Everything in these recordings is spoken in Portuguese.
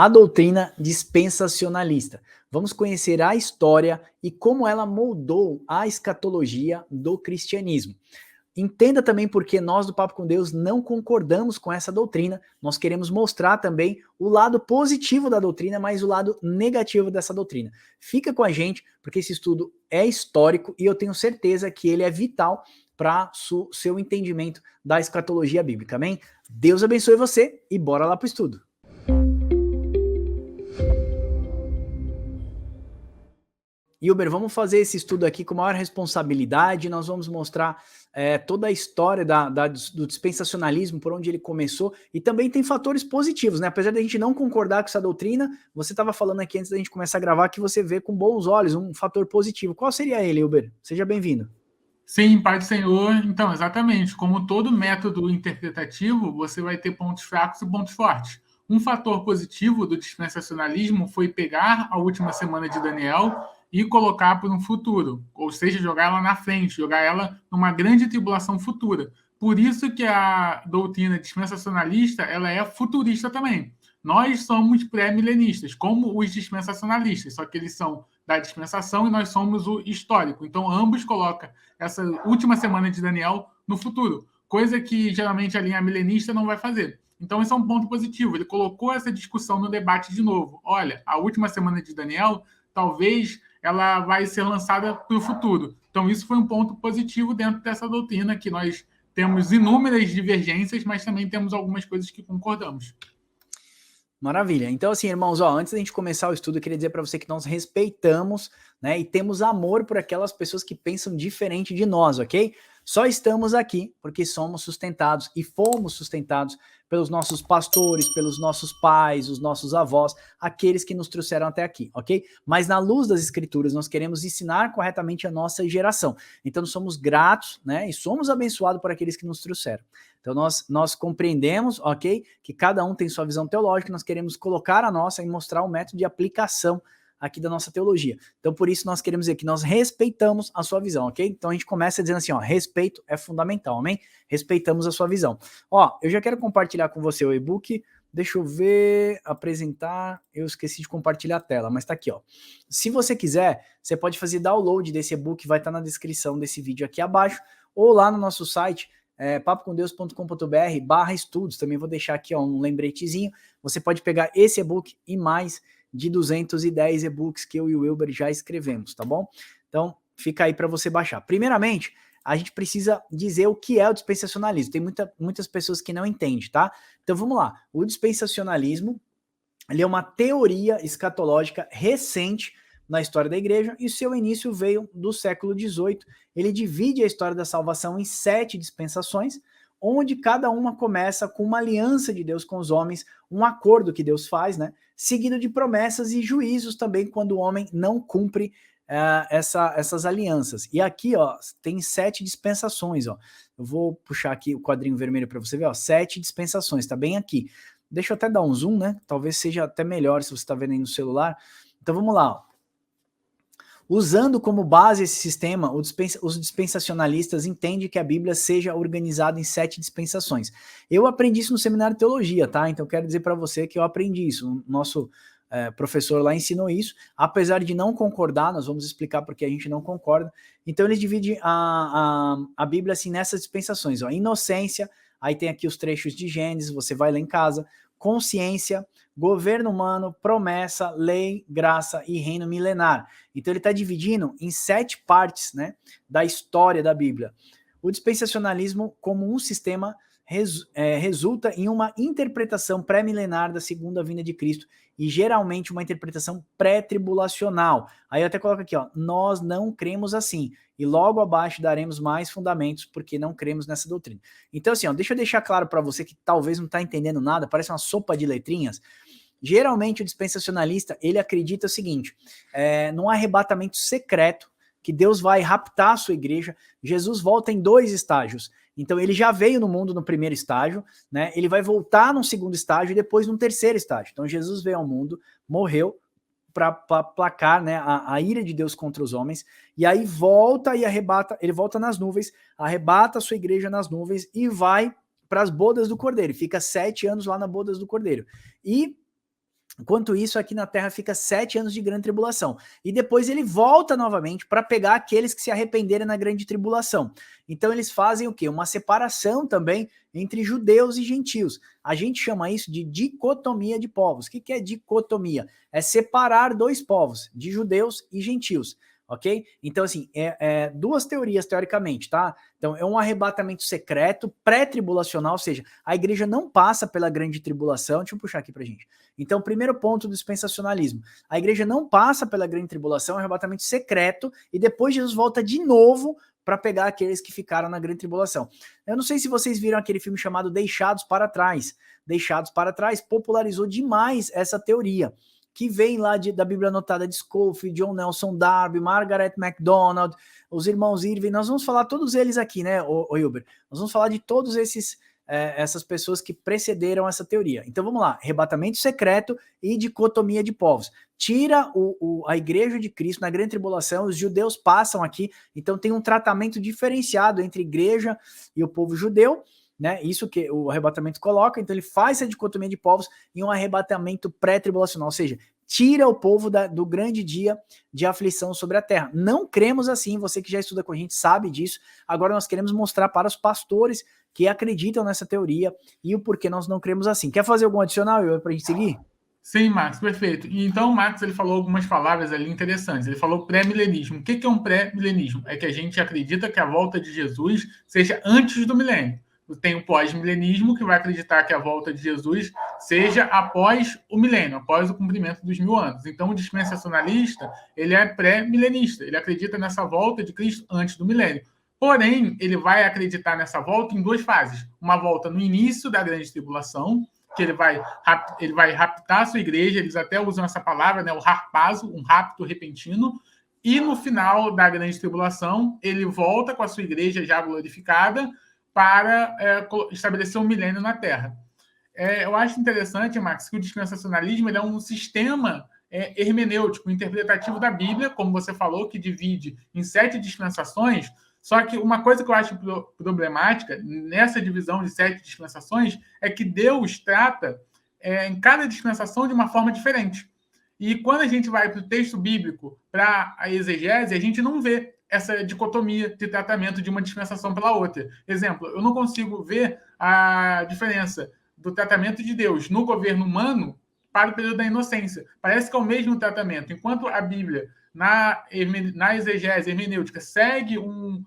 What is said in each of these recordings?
A doutrina dispensacionalista. Vamos conhecer a história e como ela moldou a escatologia do cristianismo. Entenda também porque nós do Papo com Deus não concordamos com essa doutrina. Nós queremos mostrar também o lado positivo da doutrina, mas o lado negativo dessa doutrina. Fica com a gente, porque esse estudo é histórico e eu tenho certeza que ele é vital para seu entendimento da escatologia bíblica. Amém? Deus abençoe você e bora lá para o estudo. E Uber, vamos fazer esse estudo aqui com maior responsabilidade, nós vamos mostrar toda a história do dispensacionalismo, por onde ele começou, e também tem fatores positivos, né? Apesar da gente não concordar com essa doutrina, você estava falando aqui antes da gente começar a gravar que você vê com bons olhos um fator positivo. Qual seria ele, Uber? Seja bem-vindo. Sim, Pai do Senhor. Então, exatamente, como todo método interpretativo, você vai ter pontos fracos e pontos fortes. Um fator positivo do dispensacionalismo foi pegar a última semana de Daniel e colocar para um futuro, ou seja, jogar ela na frente, jogar ela numa grande tribulação futura. Por isso que a doutrina dispensacionalista ela é futurista também. Nós somos pré-milenistas, como os dispensacionalistas, só que eles são da dispensação e nós somos o histórico. Então, ambos colocam essa última semana de Daniel no futuro, coisa que geralmente a linha milenista não vai fazer. Então, esse é um ponto positivo. Ele colocou essa discussão no debate de novo. Olha, a última semana de Daniel, talvez ela vai ser lançada para o futuro. Então, isso foi um ponto positivo dentro dessa doutrina, que nós temos inúmeras divergências, mas também temos algumas coisas que concordamos. Maravilha. Então, assim, irmãos, antes da gente começar o estudo, eu queria dizer para você que nós respeitamos, né, e temos amor por aquelas pessoas que pensam diferente de nós, ok? Só estamos aqui porque somos sustentados e fomos sustentados pelos nossos pastores, pelos nossos pais, os nossos avós, aqueles que nos trouxeram até aqui, ok? Mas na luz das escrituras, nós queremos ensinar corretamente a nossa geração. Então, somos gratos, né, e somos abençoados por aqueles que nos trouxeram. Então, nós compreendemos, ok, que cada um tem sua visão teológica, nós queremos colocar a nossa e mostrar o método de aplicação aqui da nossa teologia. Então, por isso, nós queremos dizer que nós respeitamos a sua visão, ok? Então, a gente começa dizendo assim, respeito é fundamental, amém? Respeitamos a sua visão. Eu já quero compartilhar com você o e-book, deixa eu ver, apresentar, eu esqueci de compartilhar a tela, mas tá aqui, Se você quiser, você pode fazer download desse e-book, vai estar na descrição desse vídeo aqui abaixo, ou lá no nosso site, papocomdeus.com.br/estudos, também vou deixar aqui um lembretezinho, você pode pegar esse e-book e mais de 210 e-books que eu e o Wilber já escrevemos, tá bom? Então, fica aí para você baixar. Primeiramente, a gente precisa dizer o que é o dispensacionalismo. Tem muitas pessoas que não entendem, tá? Então, vamos lá. O dispensacionalismo, ele é uma teoria escatológica recente na história da igreja e seu início veio do século XVIII. Ele divide a história da salvação em 7 dispensações, onde cada uma começa com uma aliança de Deus com os homens, um acordo que Deus faz, né? Seguido de promessas e juízos também quando o homem não cumpre essas alianças. E aqui, tem 7 dispensações, Eu vou puxar aqui o quadrinho vermelho para você ver, 7 dispensações, tá bem aqui. Deixa eu até dar um zoom, né? Talvez seja até melhor se você está vendo aí no celular. Então vamos lá, Usando como base esse sistema, os dispensacionalistas entendem que a Bíblia seja organizada em 7 dispensações. Eu aprendi isso no seminário de teologia, tá? Então quero dizer para você que eu aprendi isso. O nosso professor lá ensinou isso. Apesar de não concordar, nós vamos explicar porque a gente não concorda. Então eles dividem a Bíblia assim nessas dispensações. Inocência, aí tem aqui os trechos de Gênesis, você vai lá em casa. Consciência, governo humano, promessa, lei, graça e reino milenar. Então ele está dividindo em 7 partes, né, da história da Bíblia. O dispensacionalismo, como um sistema, resulta em uma interpretação pré-milenar da segunda vinda de Cristo e geralmente uma interpretação pré-tribulacional. Aí eu até coloco aqui, nós não cremos assim. E logo abaixo daremos mais fundamentos porque não cremos nessa doutrina. Então assim, deixa eu deixar claro para você que talvez não está entendendo nada, parece uma sopa de letrinhas. Geralmente o dispensacionalista, ele acredita o seguinte, num arrebatamento secreto, que Deus vai raptar a sua igreja. Jesus volta em 2 estágios. Então ele já veio no mundo no primeiro estágio, né? Ele vai voltar no segundo estágio e depois no terceiro estágio. Então Jesus veio ao mundo, morreu para placar, né, a ira de Deus contra os homens, e aí volta e arrebata, ele volta nas nuvens, arrebata a sua igreja nas nuvens e vai para as bodas do Cordeiro. Fica 7 anos lá nas bodas do Cordeiro. E Enquanto isso, aqui na Terra fica 7 anos de grande tribulação. E depois ele volta novamente para pegar aqueles que se arrependerem na grande tribulação. Então eles fazem o quê? Uma separação também entre judeus e gentios. A gente chama isso de dicotomia de povos. O que é dicotomia? É separar dois povos, de judeus e gentios. Ok? Então, assim, duas teorias, teoricamente, tá? Então, é um arrebatamento secreto, pré-tribulacional, ou seja, a igreja não passa pela grande tribulação. Deixa eu puxar aqui pra gente. Então, primeiro ponto do dispensacionalismo. A igreja não passa pela grande tribulação, é um arrebatamento secreto, e depois Jesus volta de novo para pegar aqueles que ficaram na grande tribulação. Eu não sei se vocês viram aquele filme chamado Deixados para Trás. Deixados para Trás popularizou demais essa teoria, que vem lá da Bíblia Anotada de Scofield, John Nelson Darby, Margaret MacDonald, os irmãos Irving. Nós vamos falar todos eles aqui, né, o Hilber? Nós vamos falar de todos essas pessoas que precederam essa teoria. Então vamos lá, arrebatamento secreto e dicotomia de povos. Tira a igreja de Cristo na grande tribulação, os judeus passam aqui, então tem um tratamento diferenciado entre igreja e o povo judeu, né? Isso que o arrebatamento coloca, então ele faz essa dicotomia de povos em um arrebatamento pré-tribulacional, ou seja, tira o povo do grande dia de aflição sobre a terra. Não cremos assim, você que já estuda com a gente sabe disso. Agora nós queremos mostrar para os pastores que acreditam nessa teoria e o porquê nós não cremos assim. Quer fazer algum adicional para a gente seguir? Sim, Max, perfeito. E então o Max ele falou algumas palavras ali interessantes. Ele falou pré-milenismo. O que é um pré-milenismo? É que a gente acredita que a volta de Jesus seja antes do milênio. Tem o pós-milenismo, que vai acreditar que a volta de Jesus seja após o milênio, após o cumprimento dos 1000 anos. Então, o dispensacionalista, ele é pré-milenista. Ele acredita nessa volta de Cristo antes do milênio. Porém, ele vai acreditar nessa volta em duas fases. Uma volta no início da grande tribulação, que ele vai raptar a sua igreja, eles até usam essa palavra, né, o harpazo, um rapto repentino, e no final da grande tribulação, ele volta com a sua igreja já glorificada, para estabelecer um milênio na Terra. Eu acho interessante, Max, que o dispensacionalismo ele é um sistema hermenêutico, interpretativo da Bíblia, como você falou, que divide em 7 dispensações, só que uma coisa que eu acho problemática nessa divisão de 7 dispensações é que Deus trata em cada dispensação de uma forma diferente. E quando a gente vai para o texto bíblico, para a exegese, a gente não vê essa dicotomia de tratamento de uma dispensação pela outra. Exemplo, eu não consigo ver a diferença do tratamento de Deus no governo humano para o período da inocência. Parece que é o mesmo tratamento. Enquanto a Bíblia, na exegese hermenêutica, segue um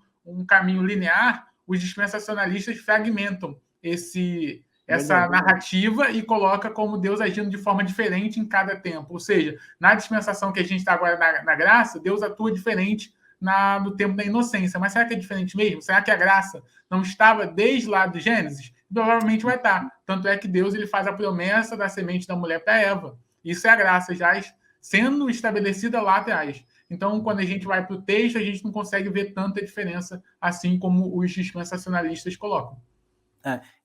caminho linear, os dispensacionalistas fragmentam essa narrativa e coloca como Deus agindo de forma diferente em cada tempo. Ou seja, na dispensação que a gente está agora na graça, Deus atua diferente no tempo da inocência. Mas será que é diferente mesmo? Será que a graça não estava desde lá do Gênesis? Provavelmente vai estar. Tanto é que Deus ele faz a promessa da semente da mulher para Eva. Isso é a graça já sendo estabelecida lá atrás. Então, quando a gente vai para o texto, a gente não consegue ver tanta diferença assim como os dispensacionalistas colocam.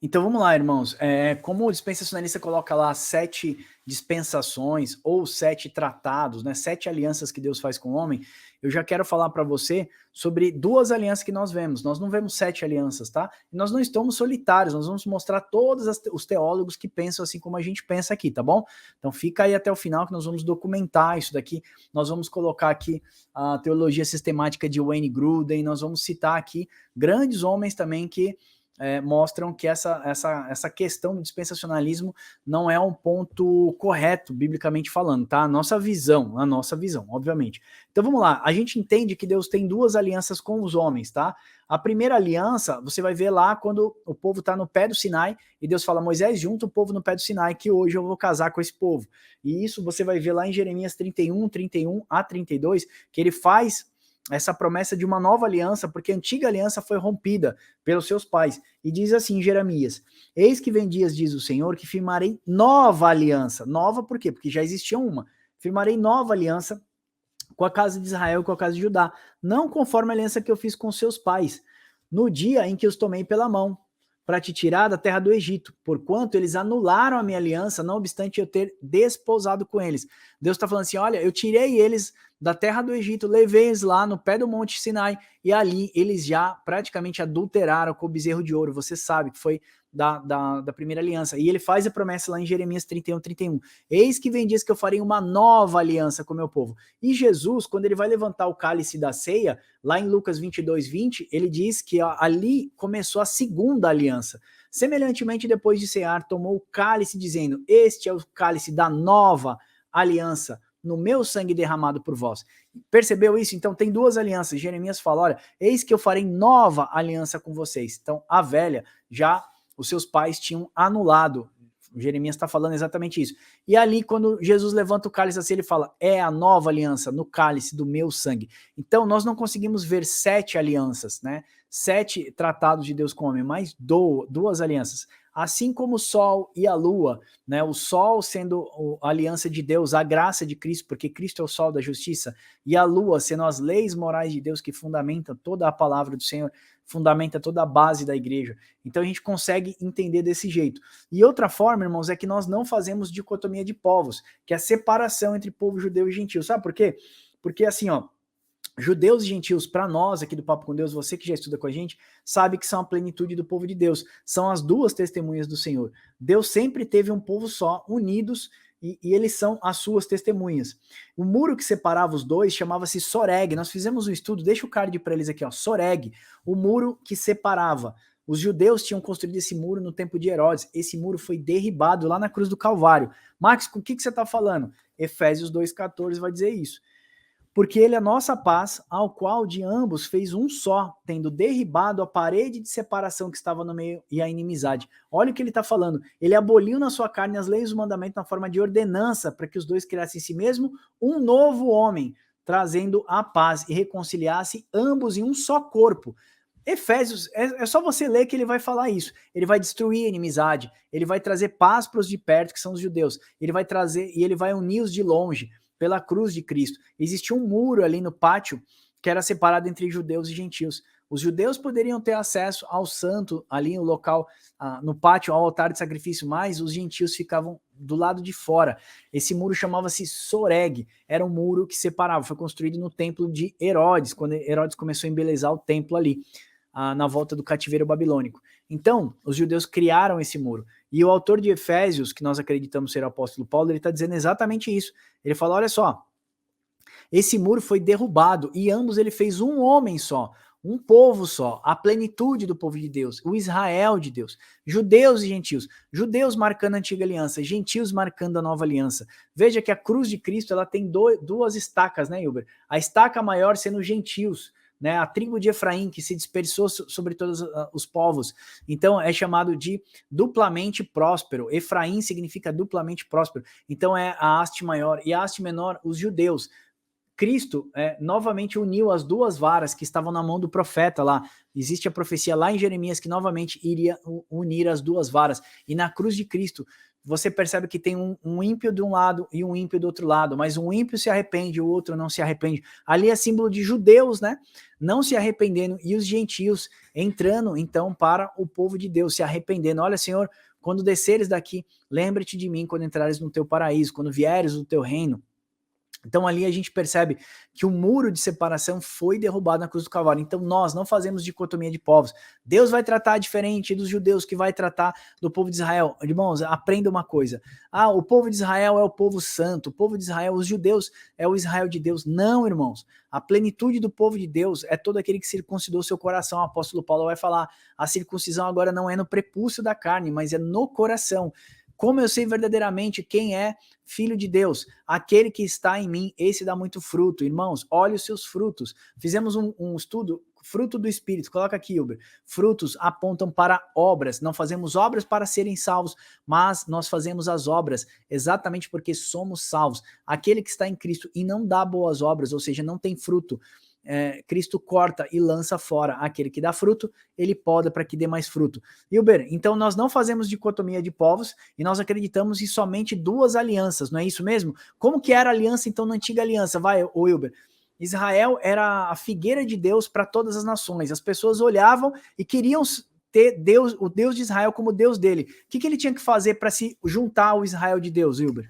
Então vamos lá, irmãos. Como o dispensacionalista coloca lá 7 dispensações ou 7 tratados, né, 7 alianças que Deus faz com o homem, eu já quero falar para você sobre 2 alianças que nós vemos. Nós não vemos 7 alianças, tá? E nós não estamos solitários, nós vamos mostrar todos os teólogos que pensam assim como a gente pensa aqui, tá bom? Então fica aí até o final que nós vamos documentar isso daqui. Nós vamos colocar aqui a teologia sistemática de Wayne Grudem, nós vamos citar aqui grandes homens também que mostram que essa questão do dispensacionalismo não é um ponto correto, biblicamente falando, tá? A nossa visão, obviamente. Então vamos lá, a gente entende que Deus tem 2 alianças com os homens, tá? A primeira aliança, você vai ver lá quando o povo está no pé do Sinai, e Deus fala, Moisés, junta o povo no pé do Sinai, que hoje eu vou casar com esse povo. E isso você vai ver lá em Jeremias 31 a 32, que ele faz essa promessa de uma nova aliança, porque a antiga aliança foi rompida pelos seus pais. E diz assim em Jeremias, eis que vem dias, diz o Senhor, que firmarei nova aliança. Nova por quê? Porque já existia uma. Firmarei nova aliança com a casa de Israel e com a casa de Judá, não conforme a aliança que eu fiz com seus pais, no dia em que os tomei pela mão, para te tirar da terra do Egito, porquanto eles anularam a minha aliança, não obstante eu ter desposado com eles. Deus está falando assim, olha, eu tirei eles da terra do Egito, levei eles lá no pé do Monte Sinai, e ali eles já praticamente adulteraram com o bezerro de ouro. Você sabe que foi da primeira aliança. E ele faz a promessa lá em Jeremias 31:31. Eis que vem dias que eu farei uma nova aliança com o meu povo. E Jesus, quando ele vai levantar o cálice da ceia, lá em Lucas 22:20, ele diz que ali começou a segunda aliança. Semelhantemente, depois de cear, tomou o cálice, dizendo: este é o cálice da nova aliança, no meu sangue derramado por vós. Percebeu isso? Então tem duas alianças. Jeremias fala: olha, eis que eu farei nova aliança com vocês. Então a velha, já os seus pais tinham anulado. Jeremias está falando exatamente isso. E ali, quando Jesus levanta o cálice assim, ele fala: é a nova aliança no cálice do meu sangue. Então nós não conseguimos ver 7 alianças, né? 7 tratados de Deus com o homem, mas duas alianças. Assim como o sol e a lua, né? O sol sendo a aliança de Deus, a graça de Cristo, porque Cristo é o sol da justiça, e a lua sendo as leis morais de Deus que fundamentam toda a palavra do Senhor, fundamenta toda a base da igreja. Então a gente consegue entender desse jeito. E outra forma, irmãos, é que nós não fazemos dicotomia de povos, que é a separação entre povo judeu e gentil. Sabe por quê? Porque assim, ó, judeus e gentios, para nós aqui do Papo com Deus, você que já estuda com a gente, sabe que são a plenitude do povo de Deus. São as duas testemunhas do Senhor. Deus sempre teve um povo só, unidos, e eles são as suas testemunhas. O muro que separava os dois chamava-se Soreg. Nós fizemos um estudo, deixa o card para eles aqui, ó, Soreg, o muro que separava. Os judeus tinham construído esse muro no tempo de Herodes. Esse muro foi derribado lá na cruz do Calvário. Max, com o que você está falando? Efésios 2,14 vai dizer isso. Porque ele é a nossa paz, ao qual de ambos fez um só, tendo derribado a parede de separação que estava no meio e a inimizade. Olha o que ele está falando. Ele aboliu na sua carne as leis e os mandamentos na forma de ordenança, para que os dois criassem em si mesmo um novo homem, trazendo a paz e reconciliasse ambos em um só corpo. Efésios, é só você ler que ele vai falar isso. Ele vai destruir a inimizade, ele vai trazer paz para os de perto, que são os judeus. Ele vai trazer e ele vai unir os de longe pela cruz de Cristo. Existia um muro ali no pátio que era separado entre judeus e gentios. Os judeus poderiam ter acesso ao santo, ali no local, no pátio, ao altar de sacrifício, mas os gentios ficavam do lado de fora. Esse muro chamava-se Soreg, era um muro que separava, foi construído no templo de Herodes, quando Herodes começou a embelezar o templo ali, na volta do cativeiro babilônico. Então, os judeus criaram esse muro. E o autor de Efésios, que nós acreditamos ser o apóstolo Paulo, ele está dizendo exatamente isso. Ele fala, olha só, esse muro foi derrubado e ambos ele fez um homem só, um povo só, a plenitude do povo de Deus, o Israel de Deus, judeus e gentios, judeus marcando a antiga aliança, gentios marcando a nova aliança. Veja que a cruz de Cristo ela tem duas estacas, né, Hilber? A estaca maior sendo gentios, né, a tribo de Efraim, que se dispersou sobre todos os povos. Então é chamado de duplamente próspero. Efraim significa duplamente próspero. Então é a haste maior e a haste menor, os judeus. Cristo novamente uniu as duas varas que estavam na mão do profeta lá. Existe a profecia lá em Jeremias que novamente iria unir as duas varas. E na cruz de Cristo, você percebe que tem um ímpio de um lado e um ímpio do outro lado, mas um ímpio se arrepende, o outro não se arrepende. Ali é símbolo de judeus, né? Não se arrependendo, e os gentios entrando, então, para o povo de Deus, se arrependendo. Olha, Senhor, quando desceres daqui, lembra-te de mim quando entrares no teu paraíso, quando vieres no teu reino. Então ali a gente percebe que o muro de separação foi derrubado na cruz do Calvário. Então nós não fazemos dicotomia de povos. Deus vai tratar diferente dos judeus que vai tratar do povo de Israel. Irmãos, aprenda uma coisa. O povo de Israel é o povo santo. O povo de Israel, os judeus, é o Israel de Deus. Não, irmãos. A plenitude do povo de Deus é todo aquele que circuncidou seu coração. O apóstolo Paulo vai falar, a circuncisão agora não é no prepúcio da carne, mas é no coração. Como eu sei verdadeiramente quem é filho de Deus? Aquele que está em mim, esse dá muito fruto. Irmãos, olhe os seus frutos. Fizemos um estudo, fruto do Espírito. Coloca aqui, Uber. Frutos apontam para obras. Não fazemos obras para serem salvos, mas nós fazemos as obras exatamente porque somos salvos. Aquele que está em Cristo e não dá boas obras, ou seja, não tem fruto, Cristo corta e lança fora. Aquele que dá fruto, ele poda para que dê mais fruto. Hilber, então nós não fazemos dicotomia de povos e nós acreditamos em somente duas alianças, não é isso mesmo? Como que era a aliança então na antiga aliança? Vai, Hilber. Israel era a figueira de Deus para todas as nações. As pessoas olhavam e queriam ter Deus, o Deus de Israel como Deus dele. O que ele tinha que fazer para se juntar ao Israel de Deus, Hilber?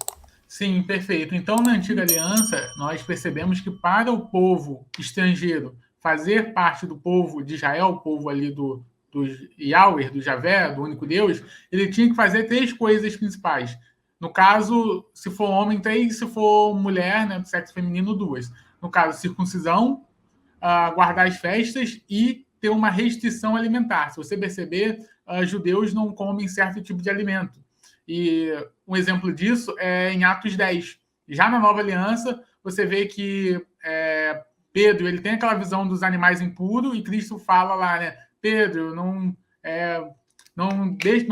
Sim, perfeito. Então, na antiga aliança, nós percebemos que para o povo estrangeiro fazer parte do povo de Israel, o povo ali Yahweh, do Javé, do único Deus, ele tinha que fazer 3 coisas principais. No caso, se for homem, 3, se for mulher, né, do sexo feminino, 2. No caso, circuncisão, guardar as festas e ter uma restrição alimentar. Se você perceber, judeus não comem certo tipo de alimento. E um exemplo disso é em Atos 10. Já na Nova Aliança, você vê que Pedro ele tem aquela visão dos animais impuros e Cristo fala lá, né? Pedro, não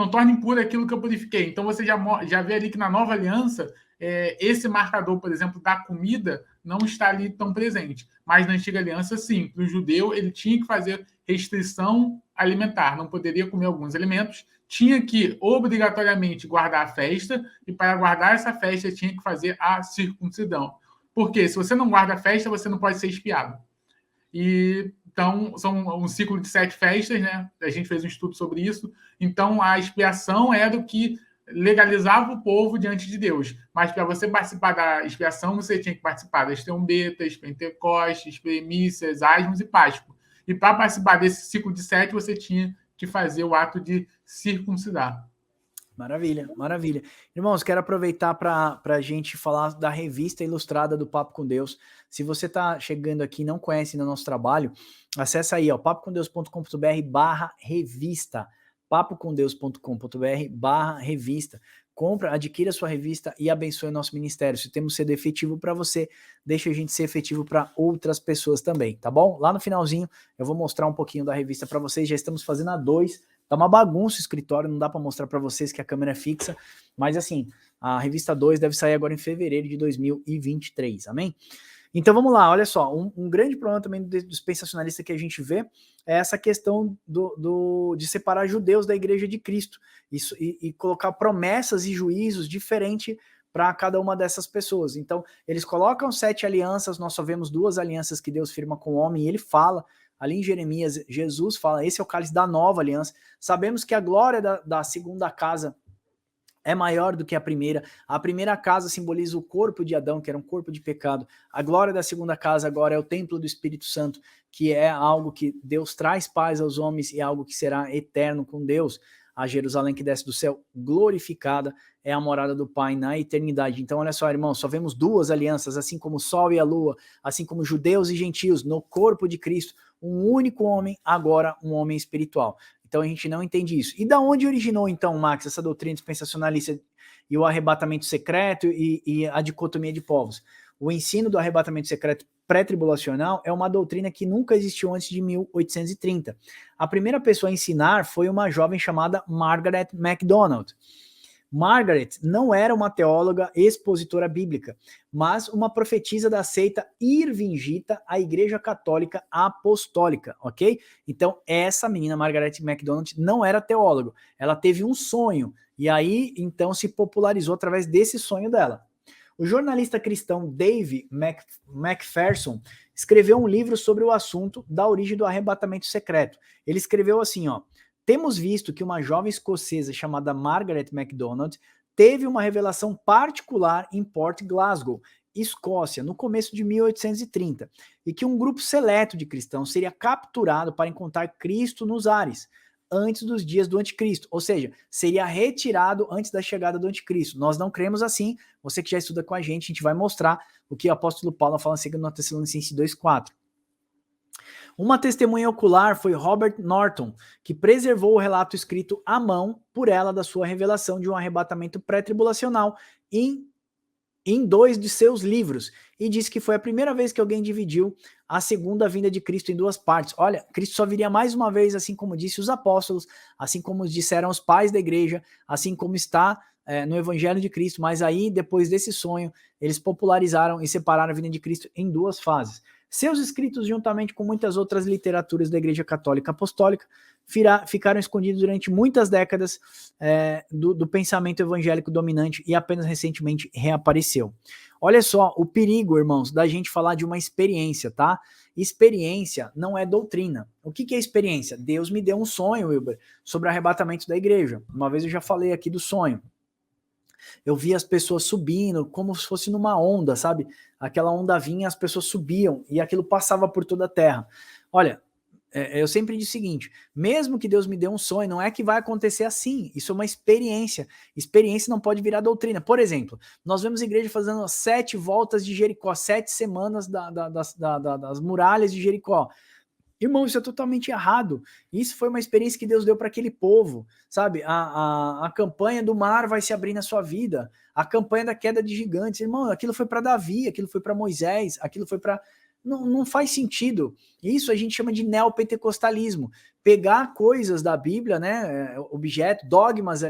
torne impuro aquilo que eu purifiquei. Então você já vê ali que na Nova Aliança esse marcador, por exemplo, da comida não está ali tão presente. Mas na Antiga Aliança, sim. Para o judeu, ele tinha que fazer restrição alimentar. Não poderia comer alguns alimentos. Tinha que, obrigatoriamente, guardar a festa. E para guardar essa festa, tinha que fazer a circuncisão. Porque se você não guarda a festa, você não pode ser espiado. Então, são um ciclo de 7 festas, né? A gente fez um estudo sobre isso. Então, a expiação era o que legalizava o povo diante de Deus. Mas para você participar da expiação, você tinha que participar das trombetas, Pentecostes, primícias, asmos e Páscoa. E para participar desse ciclo de 7, você tinha que fazer o ato de circuncidar. Maravilha, maravilha. Irmãos, quero aproveitar para a gente falar da revista ilustrada do Papo com Deus. Se você está chegando aqui e não conhece ainda o nosso trabalho, acessa aí, papocomdeus.com.br/revista. papocomdeus.com.br/revista. Compra, adquira sua revista e abençoe o nosso ministério. Se temos sido efetivo para você, deixa a gente ser efetivo para outras pessoas também, tá bom? Lá no finalzinho eu vou mostrar um pouquinho da revista para vocês. Já estamos fazendo a 2. Tá uma bagunça o escritório, não dá para mostrar para vocês que a câmera é fixa, mas assim, a revista 2 deve sair agora em fevereiro de 2023, amém? Então vamos lá, olha só, um grande problema também do dispensacionalista que a gente vê é essa questão de separar judeus da igreja de Cristo e colocar promessas e juízos diferentes para cada uma dessas pessoas. Então, eles colocam 7 alianças, nós só vemos 2 alianças que Deus firma com o homem, e ele fala, ali em Jeremias, Jesus fala, esse é o cálice da nova aliança. Sabemos que a glória da segunda casa é maior do que a primeira. A primeira casa simboliza o corpo de Adão, que era um corpo de pecado. A glória da segunda casa agora é o templo do Espírito Santo, que é algo que Deus traz paz aos homens e algo que será eterno com Deus. A Jerusalém que desce do céu, glorificada, é a morada do Pai na eternidade. Então, olha só, irmãos, só vemos 2 alianças, assim como o sol e a lua, assim como judeus e gentios, no corpo de Cristo, um único homem, agora um homem espiritual. Então, a gente não entende isso. E da onde originou, então, Max, essa doutrina dispensacionalista e o arrebatamento secreto e a dicotomia de povos? O ensino do arrebatamento secreto pré-tribulacional é uma doutrina que nunca existiu antes de 1830. A primeira pessoa a ensinar foi uma jovem chamada Margaret MacDonald. Margaret não era uma teóloga expositora bíblica, mas uma profetisa da seita irvingita, a Igreja Católica Apostólica, ok? Então, essa menina, Margaret MacDonald, não era teóloga. Ela teve um sonho, e aí, então, se popularizou através desse sonho dela. O jornalista cristão Dave McPherson escreveu um livro sobre o assunto da origem do arrebatamento secreto. Ele escreveu assim, ó: temos visto que uma jovem escocesa chamada Margaret MacDonald teve uma revelação particular em Port Glasgow, Escócia, no começo de 1830, e que um grupo seleto de cristãos seria capturado para encontrar Cristo nos ares, antes dos dias do anticristo, ou seja, seria retirado antes da chegada do anticristo. Nós não cremos assim. Você que já estuda com a gente vai mostrar o que o apóstolo Paulo fala em 2 Tessalonicenses 2,4. Uma testemunha ocular foi Robert Norton, que preservou o relato escrito à mão por ela da sua revelação de um arrebatamento pré-tribulacional em 2 de seus livros, e disse que foi a primeira vez que alguém dividiu a segunda vinda de Cristo em 2 partes. Olha, Cristo só viria mais uma vez, assim como disse os apóstolos, assim como disseram os pais da igreja, assim como está no Evangelho de Cristo, mas aí, depois desse sonho, eles popularizaram e separaram a vinda de Cristo em 2 fases. Seus escritos, juntamente com muitas outras literaturas da Igreja Católica Apostólica, ficaram escondidos durante muitas décadas do pensamento evangélico dominante e apenas recentemente reapareceu. Olha só o perigo, irmãos, da gente falar de uma experiência, tá? Experiência não é doutrina. O que é experiência? Deus me deu um sonho, Wilber, sobre o arrebatamento da igreja. Uma vez eu já falei aqui do sonho. Eu vi as pessoas subindo como se fosse numa onda, sabe? Aquela onda vinha, as pessoas subiam e aquilo passava por toda a terra. Olha, eu sempre digo o seguinte, mesmo que Deus me dê um sonho, não é que vai acontecer assim, isso é uma experiência. Experiência não pode virar doutrina. Por exemplo, nós vemos a igreja fazendo 7 voltas de Jericó, 7 semanas das muralhas de Jericó. Irmão, isso é totalmente errado. Isso foi uma experiência que Deus deu para aquele povo, sabe? A campanha do mar vai se abrir na sua vida, a campanha da queda de gigantes. Irmão, aquilo foi para Davi, aquilo foi para Moisés, aquilo foi para... Não faz sentido. Isso a gente chama de neopentecostalismo. Pegar coisas da Bíblia, né, objeto, dogmas,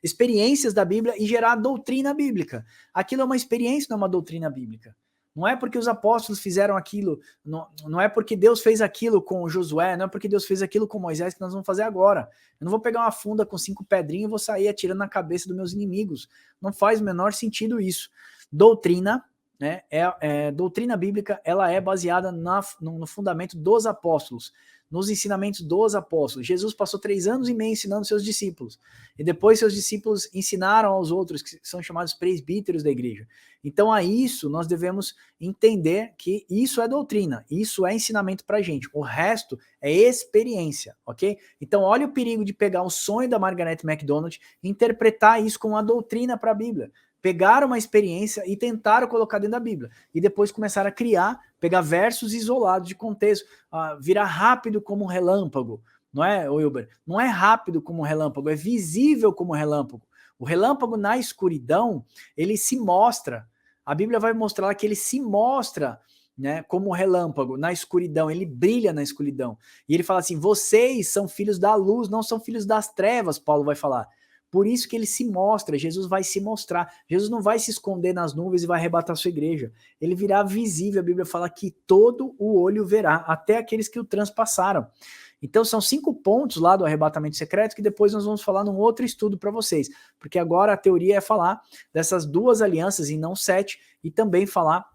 experiências da Bíblia e gerar doutrina bíblica. Aquilo é uma experiência, não é uma doutrina bíblica. Não é porque os apóstolos fizeram aquilo, não é porque Deus fez aquilo com Josué, não é porque Deus fez aquilo com Moisés que nós vamos fazer agora. Eu não vou pegar uma funda com 5 pedrinhas e vou sair atirando na cabeça dos meus inimigos. Não faz o menor sentido isso. Doutrina, né, doutrina bíblica, ela é baseada no fundamento dos apóstolos, nos ensinamentos dos apóstolos. Jesus passou 3 anos e meio ensinando seus discípulos, e depois seus discípulos ensinaram aos outros, que são chamados presbíteros da igreja. Então a isso nós devemos entender que isso é doutrina, isso é ensinamento pra gente, o resto é experiência, ok? Então olha o perigo de pegar o sonho da Margaret MacDonald e interpretar isso como uma doutrina para a Bíblia. Pegaram uma experiência e tentaram colocar dentro da Bíblia. E depois começaram a criar, pegar versos isolados de contexto, virar rápido como um relâmpago. Não é, Wilber? Não é rápido como um relâmpago, é visível como um relâmpago. O relâmpago na escuridão, ele se mostra. A Bíblia vai mostrar que ele se mostra, né, como um relâmpago na escuridão, ele brilha na escuridão. E ele fala assim, vocês são filhos da luz, não são filhos das trevas, Paulo vai falar. Por isso que ele se mostra, Jesus vai se mostrar. Jesus não vai se esconder nas nuvens e vai arrebatar a sua igreja. Ele virá visível, a Bíblia fala que todo o olho verá, até aqueles que o transpassaram. Então são 5 pontos lá do arrebatamento secreto que depois nós vamos falar num outro estudo para vocês. Porque agora a teoria é falar dessas 2 alianças e não 7, e também falar